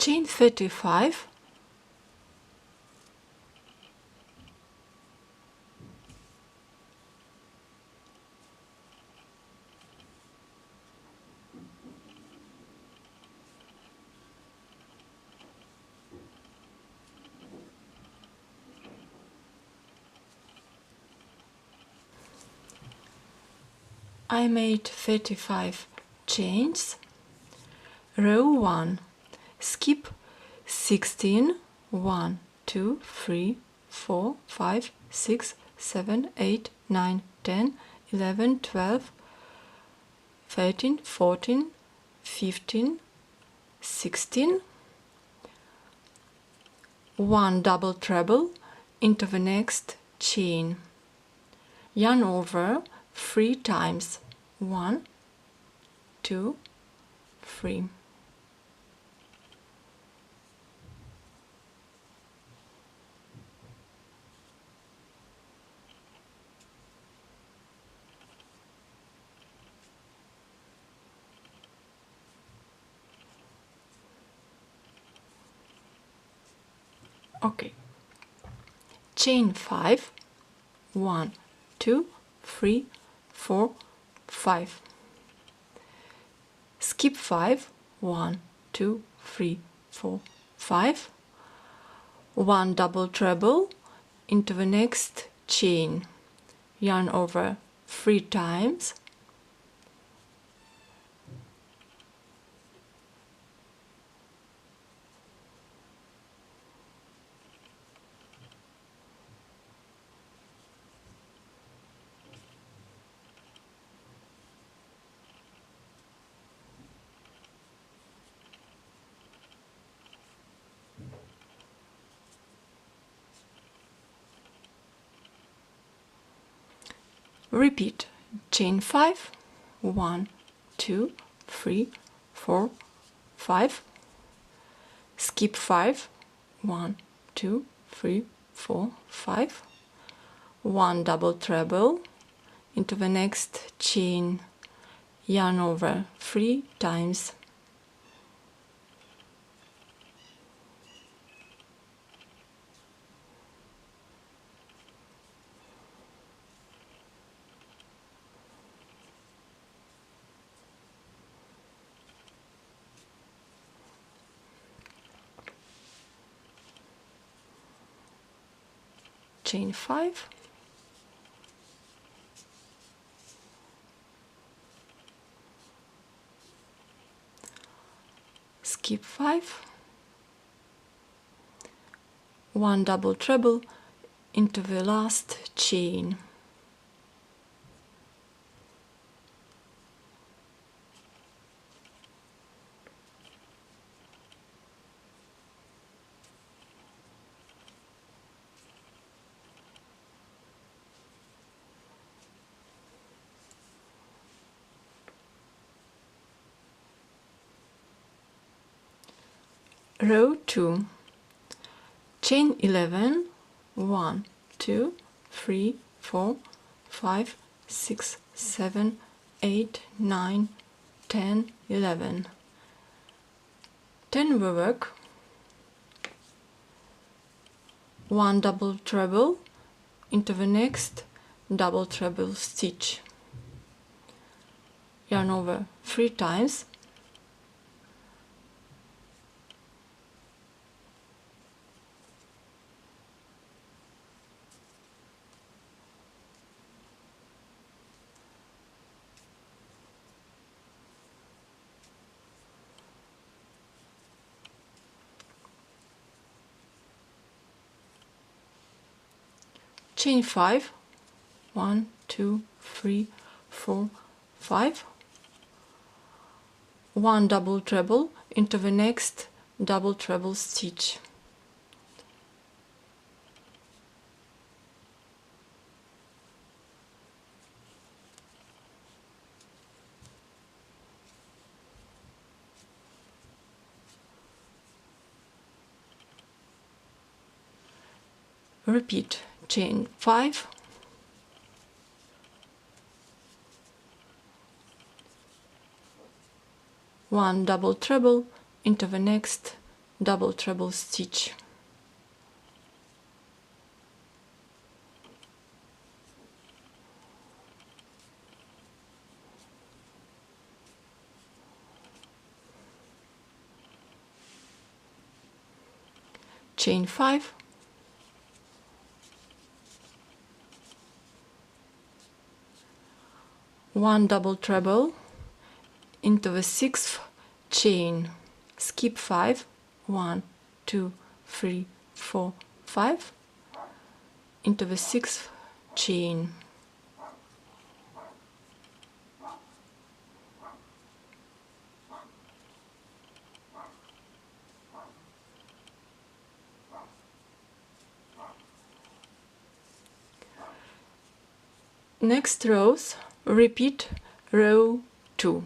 chain 35, I made 35 chains. Row 1, skip 16, 1, 2, 3, 4, 5, 6, 7, 8, 9, 10, 11, 12, 13, 14, 15, 16, 1 double treble into the next chain, yarn over 3 times, 1, 2, 3. Okay, chain 5, 1, 2, 3, 4, 5. Skip 5, 1, 2, 3, 4, 5. 1 double treble into the next chain, yarn over 3 times, repeat chain 5, 1, 2, 3, 4, 5. Skip 5, 1, 2, 3, 4, 5. 1 double treble into the next chain, yarn over 3 times, chain 5, skip 5, 1 double treble into the last chain, row 2, chain 11, 1, 2, 3, 4, 5, 6, 7, 8, 9, 10, 11. 10 work, 1 double treble into the next double treble stitch, yarn over 3 times, chain 5, 1, 2, 3, 4, 5, 1 double treble into the next double treble stitch, repeat chain 5, one double treble into the next double treble stitch. Chain 5, one double treble into the 6th chain, skip 5, 1, 2, 3, 4, 5, into the 6th chain, next rows repeat row 2.